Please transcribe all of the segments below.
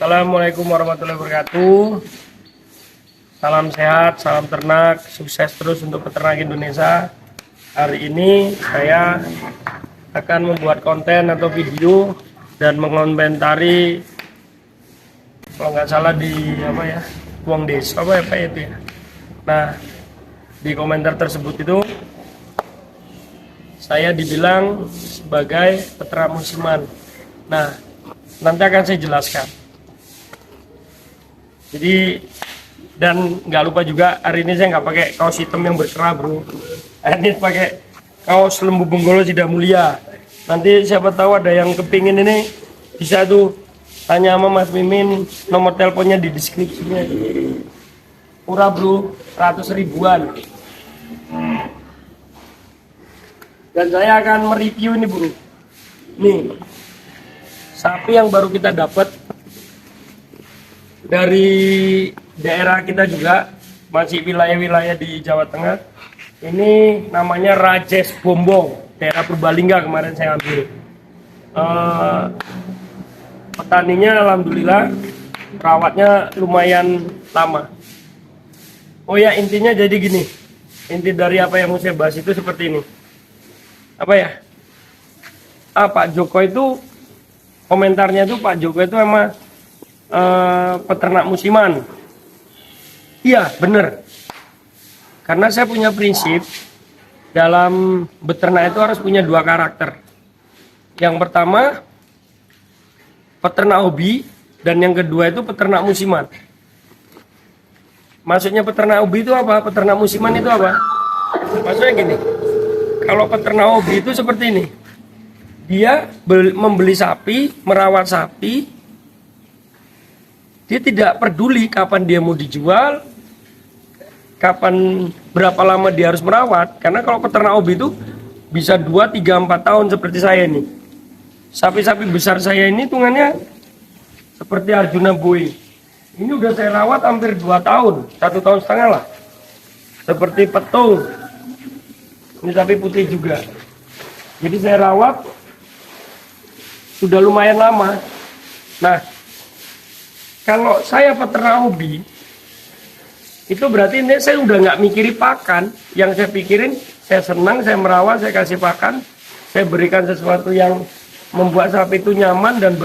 Assalamualaikum warahmatullahi wabarakatuh. Salam sehat, salam ternak, sukses terus untuk peternak Indonesia. Hari ini saya akan membuat konten atau video dan mengomentari, kalau nggak salah di Uang Desa itu ya. Nah, di komentar tersebut itu saya dibilang sebagai peternak musiman. Nah, nanti akan saya jelaskan. Jadi, dan nggak lupa juga hari ini saya nggak pakai kaos hitam yang berkerah, bro. Ini pakai kaos lembu Benggolo Sidah Mulia. Nanti siapa tahu ada yang kepingin ini, bisa tuh tanya sama Mas Mimin, nomor teleponnya di deskripsinya. Murah, bro, 100 ribuan. Dan saya akan mereview ini, bro. Nih, sapi yang baru kita dapat dari daerah kita juga, masih wilayah-wilayah di Jawa Tengah. Ini namanya Rajes Bombong, daerah Purbalingga kemarin saya ambil. Petaninya alhamdulillah perawatnya lumayan lama. Oh ya, intinya jadi gini. Inti dari apa yang mau saya bahas itu seperti ini. Pak Joko itu komentarnya itu, Pak Joko itu emang peternak musiman. Iya, bener. Karena saya punya prinsip dalam beternak itu harus punya dua karakter. Yang pertama peternak hobi, dan yang kedua itu peternak musiman. Maksudnya peternak hobi itu apa? Peternak musiman itu apa? Maksudnya gini, kalau peternak hobi itu seperti ini. Dia membeli sapi, merawat sapi. Dia tidak peduli kapan dia mau dijual, kapan berapa lama dia harus merawat. Karena kalau peternak hobi itu bisa 2, 3, 4 tahun seperti saya ini. Sapi-sapi besar saya ini hitungannya seperti Arjuna Boy. Ini udah saya rawat hampir 2 tahun, 1,5 tahun lah. Seperti petung. Ini sapi putih juga. Jadi saya rawat sudah lumayan lama. Nah, kalau saya peternak hobi, itu berarti ini saya udah nggak mikiri pakan. Yang saya pikirin, saya senang, saya merawat, saya kasih pakan, saya berikan sesuatu yang membuat sapi itu nyaman dan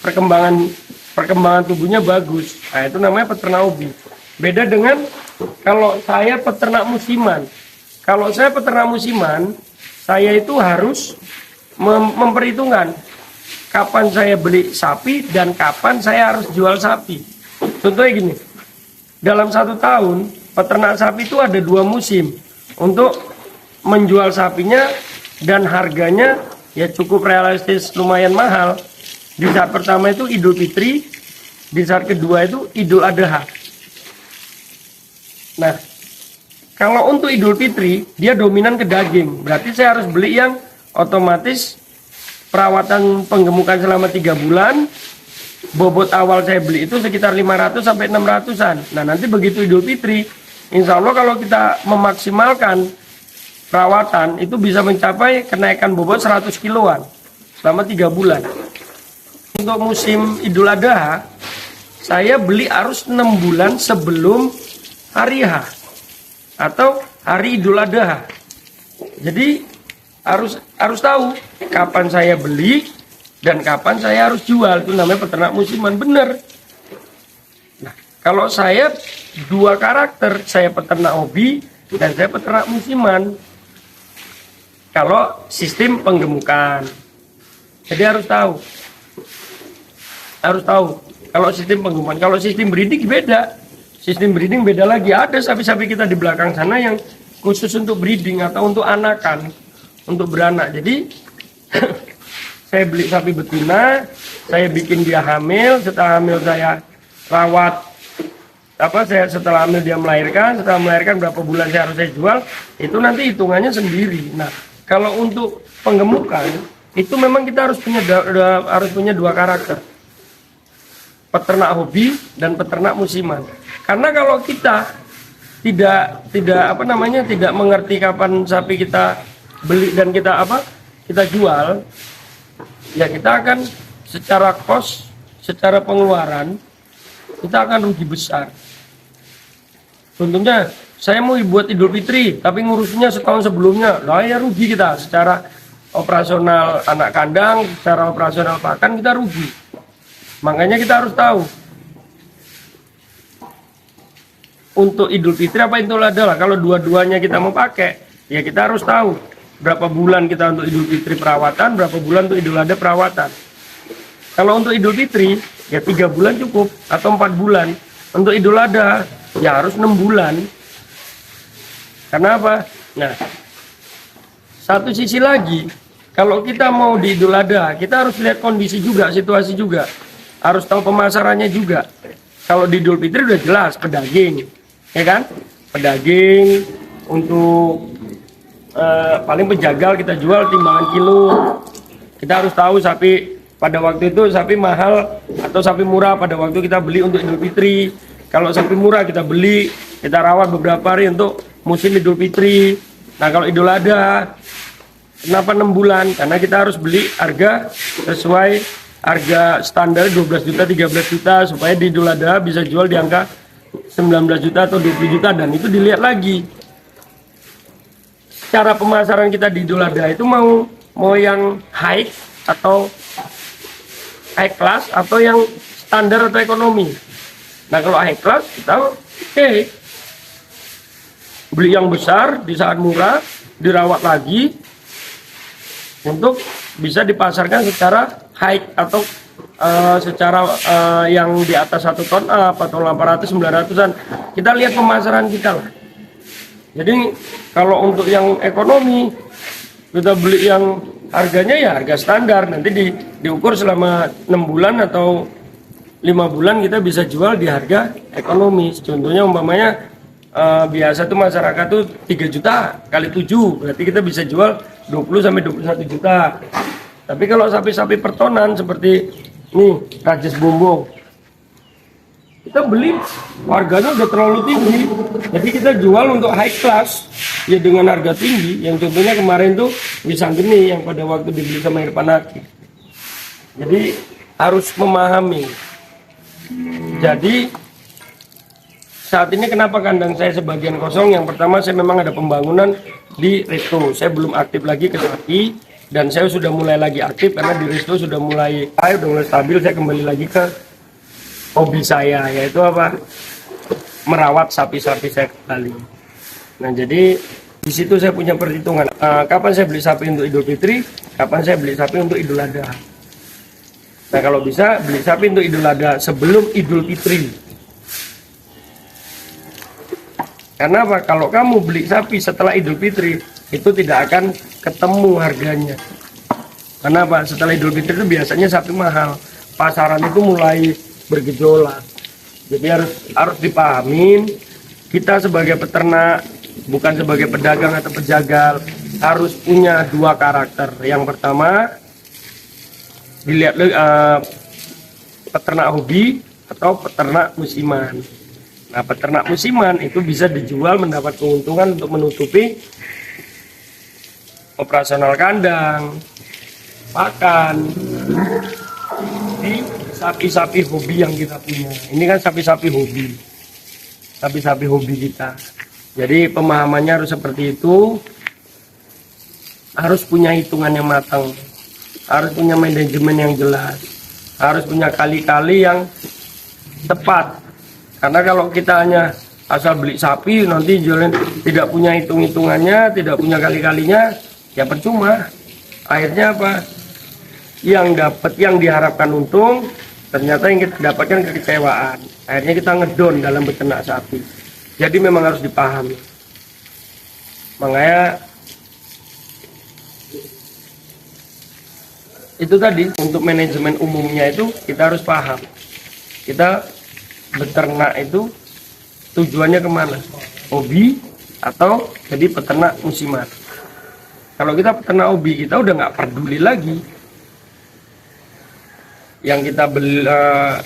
perkembangan tubuhnya bagus. Nah, itu namanya peternak hobi. Beda dengan kalau saya peternak musiman. Kalau saya peternak musiman, saya itu harus memperhitungkan kapan saya beli sapi dan kapan saya harus jual sapi. Contohnya gini, dalam 1 tahun peternak sapi itu ada 2 musim untuk menjual sapinya, dan harganya ya cukup realistis, lumayan mahal. Di saat pertama itu Idul Fitri, di saat kedua itu Idul Adha. Nah, kalau untuk Idul Fitri dia dominan ke daging, berarti saya harus beli yang otomatis perawatan penggemukan selama 3 bulan. Bobot awal saya beli itu sekitar 500 sampai 600-an. Nah, nanti begitu Idul Fitri, insya Allah kalau kita memaksimalkan perawatan itu bisa mencapai kenaikan bobot 100 kiloan selama 3 bulan. Untuk musim Idul Adha, saya beli harus 6 bulan sebelum hari H atau hari Idul Adha. Jadi harus tahu kapan saya beli dan kapan saya harus jual. Itu namanya peternak musiman, bener. Nah, kalau saya 2 karakter, saya peternak hobi dan saya peternak musiman. Kalau sistem penggemukan, jadi harus tahu kalau sistem penggemukan. Kalau sistem breeding beda. Sistem breeding beda lagi. Ada sapi-sapi kita di belakang sana yang khusus untuk breeding atau untuk anakan, untuk beranak. Jadi saya beli sapi betina, saya bikin dia hamil, setelah hamil saya rawat, setelah hamil dia melahirkan, setelah melahirkan berapa bulan saya harus jual, itu nanti hitungannya sendiri. Nah, kalau untuk penggemukan itu memang kita harus punya 2 karakter, peternak hobi dan peternak musiman. Karena kalau kita tidak mengerti kapan sapi kita beli dan kita jual, ya kita akan secara kos secara pengeluaran kita akan rugi besar. Contohnya, saya mau buat Idul Fitri, tapi ngurusnya setahun sebelumnya, lah ya rugi kita. Secara operasional anak kandang, secara operasional pakan kita rugi. Makanya kita harus tahu, untuk Idul Fitri apa Idul Adha lah. Kalau dua-duanya kita mau pakai, ya kita harus tahu berapa bulan kita untuk Idul Fitri perawatan, berapa bulan untuk Idul Adha perawatan. Kalau untuk Idul Fitri, ya 3 bulan cukup, atau 4 bulan. Untuk Idul Adha, ya harus 6 bulan. Karena apa? Nah, satu sisi lagi, kalau kita mau di Idul Adha, kita harus lihat kondisi juga, situasi juga. Harus tahu pemasarannya juga. Kalau di Idul Fitri udah jelas, pedaging. Ya kan? Pedaging, untuk paling penjagal kita jual timbangan kilo. Kita harus tahu sapi pada waktu itu sapi mahal atau sapi murah pada waktu kita beli untuk Idul Fitri. Kalau sapi murah kita beli, kita rawat beberapa hari untuk musim Idul Fitri. Nah kalau Idul Adha, kenapa 6 bulan? Karena kita harus beli harga sesuai harga standar 12 juta, 13 juta, supaya di Idul Adha bisa jual di angka 19 juta atau 20 juta. Dan itu dilihat lagi, cara pemasaran kita di Idul Adha itu mau yang high atau high class atau yang standar atau ekonomi. Nah kalau high class kita beli yang besar di saat murah, dirawat lagi untuk bisa dipasarkan secara high atau secara yang di atas 1 ton atau 800 900-an. Kita lihat pemasaran kita lah. Jadi kalau untuk yang ekonomi kita beli yang harganya ya harga standar, nanti diukur selama 6 bulan atau 5 bulan kita bisa jual di harga ekonomi. Contohnya umpamanya biasa tuh masyarakat tuh 3 juta kali 7, berarti kita bisa jual 20 sampai 21 juta. Tapi kalau sapi-sapi pertonan seperti nih Rajes Bombong, kita beli harganya udah terlalu tinggi, jadi kita jual untuk high class ya dengan harga tinggi. Yang contohnya kemarin tuh pisang geni yang pada waktu dibeli sama Irfan Hakim. Jadi harus memahami. Jadi saat ini kenapa kandang saya sebagian kosong? Yang pertama, saya memang ada pembangunan di resto. Saya belum aktif lagi ke sapi, dan saya sudah mulai lagi aktif karena di resto sudah mulai stabil. Saya kembali lagi ke hobi saya, yaitu apa? Merawat sapi-sapi saya kembali. Nah, jadi di situ saya punya perhitungan. Kapan saya beli sapi untuk Idul Fitri? Kapan saya beli sapi untuk Idul Adha? Nah, kalau bisa beli sapi untuk Idul Adha sebelum Idul Fitri. Karena apa? Kalau kamu beli sapi setelah Idul Fitri, itu tidak akan ketemu harganya. Karena apa? Setelah Idul Fitri itu biasanya sapi mahal. Pasaran itu mulai bergejolak. Jadi harus dipahamin, kita sebagai peternak, bukan sebagai pedagang atau pejagal, harus punya 2 karakter. Yang pertama, dilihat peternak hobi atau peternak musiman. Nah, peternak musiman itu bisa dijual mendapat keuntungan untuk menutupi operasional kandang, pakan di sapi-sapi hobi yang kita punya. Ini kan sapi-sapi hobi kita. Jadi pemahamannya harus seperti itu, harus punya hitungan yang matang, harus punya manajemen yang jelas, harus punya kali-kali yang tepat. Karena kalau kita hanya asal beli sapi nanti jualan tidak punya hitung-hitungannya, tidak punya kali-kalinya, ya percuma. Akhirnya apa? Yang diharapkan untung, ternyata yang kita dapatkan kekecewaan. Akhirnya kita ngedon dalam beternak sapi. Jadi memang harus dipahami. Makanya itu tadi, untuk manajemen umumnya itu kita harus paham. Kita beternak itu tujuannya kemana? Hobi atau jadi peternak musiman. Kalau kita peternak hobi, kita udah nggak peduli lagi. Yang kita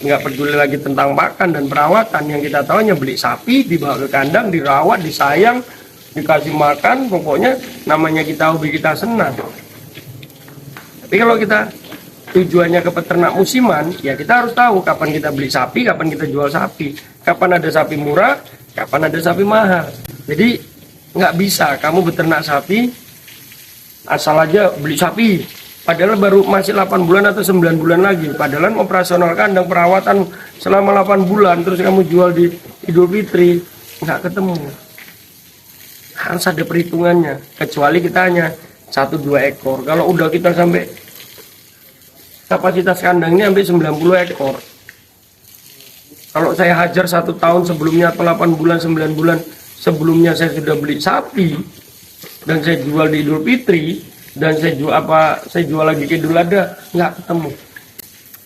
nggak peduli lagi tentang makan dan perawatan. Yang kita tahu hanya beli sapi, dibawa ke kandang, dirawat, disayang, dikasih makan. Pokoknya namanya kita hobi, kita senang. Tapi kalau kita tujuannya ke peternak musiman, ya kita harus tahu kapan kita beli sapi, kapan kita jual sapi, kapan ada sapi murah, kapan ada sapi mahal. Jadi nggak bisa kamu beternak sapi asal aja beli sapi, padahal baru masih 8 bulan atau 9 bulan lagi, padahal operasional kandang perawatan selama 8 bulan, terus kamu jual di Idul Fitri, nggak ketemu. Harus ada perhitungannya, kecuali kita hanya 1-2 ekor. Kalau udah kita sampai kapasitas kandangnya sampai 90 ekor. Kalau saya hajar 1 tahun sebelumnya atau 8 bulan, 9 bulan sebelumnya saya sudah beli sapi dan saya jual di Idul Fitri dan saya jual lagi ke Idul Adha, nggak ketemu.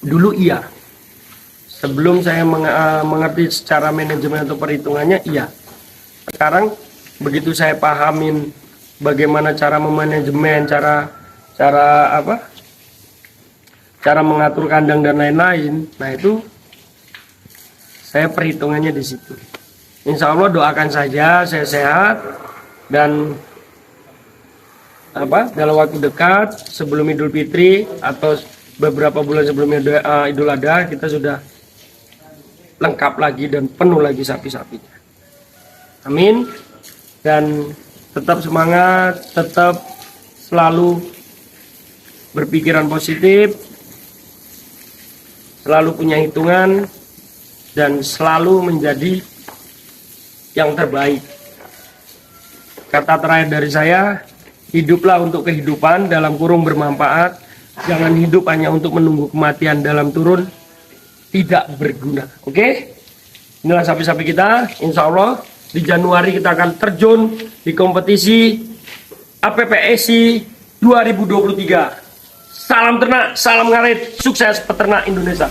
Dulu iya. Sebelum saya mengerti secara manajemen atau perhitungannya, iya. Sekarang begitu saya pahamin bagaimana cara memanajemen, cara mengatur kandang dan lain-lain, nah itu saya perhitungannya di situ. Insya Allah doakan saja saya sehat dan dalam waktu dekat sebelum Idul Fitri atau beberapa bulan sebelumnya Idul Adha kita sudah lengkap lagi dan penuh lagi sapi-sapinya. Amin. Dan tetap semangat, tetap selalu berpikiran positif, selalu punya hitungan, dan selalu menjadi yang terbaik. Kata terakhir dari saya, hiduplah untuk kehidupan dalam kurung bermanfaat. Jangan hidup hanya untuk menunggu kematian dalam turun tidak berguna. Oke? Inilah sapi-sapi kita. Insya Allah di Januari kita akan terjun di kompetisi APPSI 2023. Salam ternak, salam ngarit, sukses peternak Indonesia.